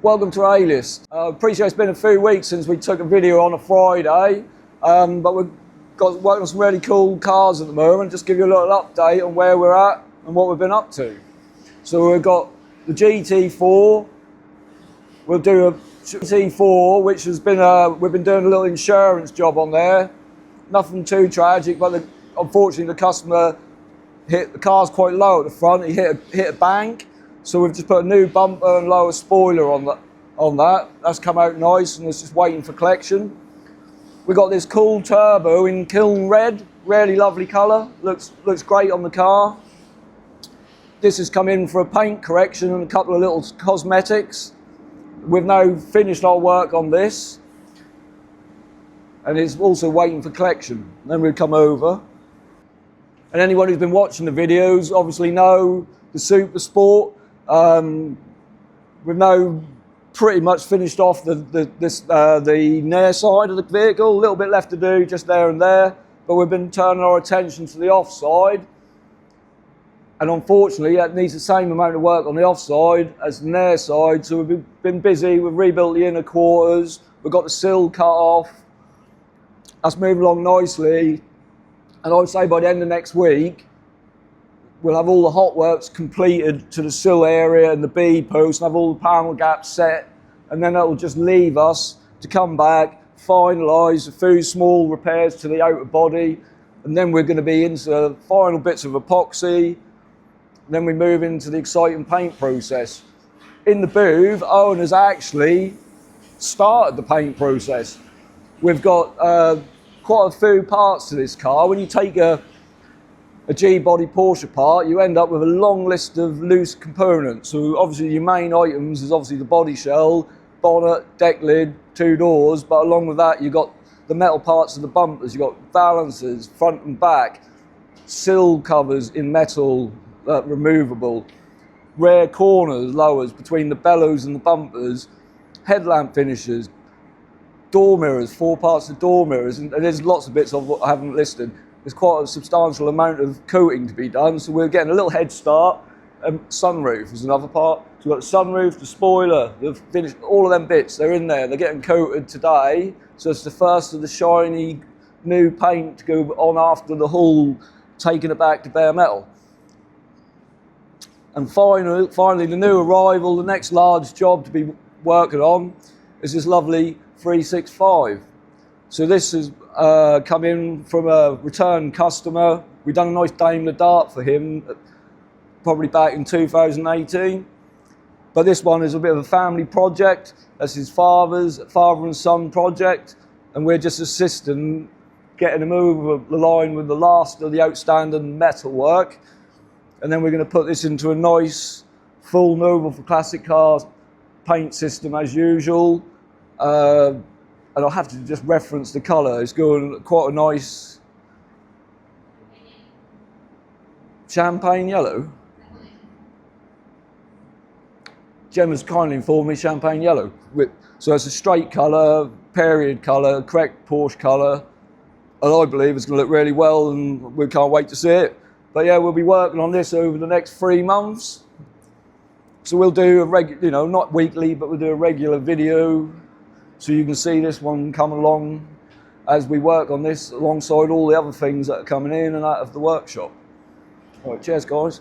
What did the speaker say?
Welcome to A-List. Appreciate it's been a few weeks since we took a video on a Friday, but we've got working on some really cool cars at the moment. Just give you a little update on where we're at and what we've been up to. So we've got the GT4. We'll do a GT4, which has been we've been doing a little insurance job on there. Nothing too tragic, but unfortunately the customer hit the car's quite low at the front. He hit a bank. So we've just put a new bumper and lower spoiler on that. That's come out nice and it's just waiting for collection. We've got this cool turbo in kiln red, really lovely colour. Looks great on the car. This has come in for a paint correction and a couple of little cosmetics. We've now finished our work on this. And it's also waiting for collection. Then we'll come over. And anyone who's been watching the videos obviously know the supersport. We've now pretty much finished off the near side of the vehicle. A little bit left to do just there and there, but we've been turning our attention to the offside. And unfortunately, it needs the same amount of work on the offside as the near side. So we've been busy. We've rebuilt the inner quarters. We've got the sill cut off. That's moving along nicely. And I would say by the end of next week, we'll have all the hot works completed to the sill area and the B post and have all the panel gaps set. And then that will just leave us to come back, finalise a few small repairs to the outer body. And then we're going to be into the final bits of epoxy. Then we move into the exciting paint process. In the booth, Owen has actually started the paint process. We've got quite a few parts to this car. When you take a G-body Porsche part, you end up with a long list of loose components. So obviously your main items is obviously the body shell, bonnet, deck lid, two doors, but along with that you've got the metal parts of the bumpers, you've got balancers, front and back, sill covers in metal, removable, rear corners, lowers between the bellows and the bumpers, headlamp finishes, door mirrors, 4 parts of door mirrors, and there's lots of bits of what I haven't listed. There's quite a substantial amount of coating to be done, so we're getting a little head start. Sunroof is another part. So we've got the sunroof, the spoiler, the finish, all of them bits, they're in there. They're getting coated today, so it's the first of the shiny new paint to go on after the hull, taking it back to bare metal. And finally, the new arrival, the next large job to be working on is this lovely 365. So this has come in from a return customer. We've done a nice Daimler Dart for him, probably back in 2018. But this one is a bit of a family project. That's his father and son project. And we're just assisting getting him over the line with the last of the outstanding metal work. And then we're going to put this into a nice full Noble for classic cars paint system as usual. And I'll have to just reference the colour. It's going quite a nice champagne yellow. Gemma's kindly informed me champagne yellow. So it's a straight colour, period colour, correct Porsche colour. And I believe it's going to look really well and we can't wait to see it. But yeah, we'll be working on this over the next 3 months. So we'll do a regular, not weekly, but we'll do a regular video. So you can see this one come along as we work on this alongside all the other things that are coming in and out of the workshop. All right, cheers guys.